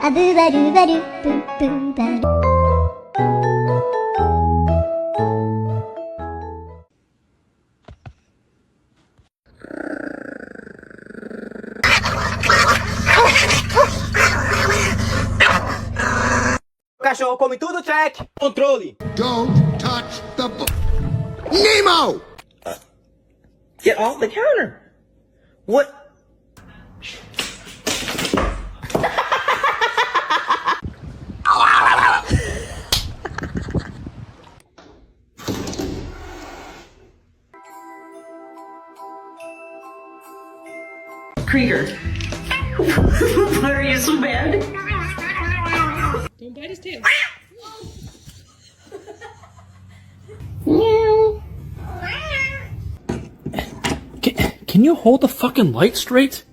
あぶばるばるぶぶばる。Cachorro come tudo, check. Controle. Don't touch the Nemo! Get off the counter. What? Krieger. Why are you so mad? Don't bite his tail. Can you hold the fucking light straight?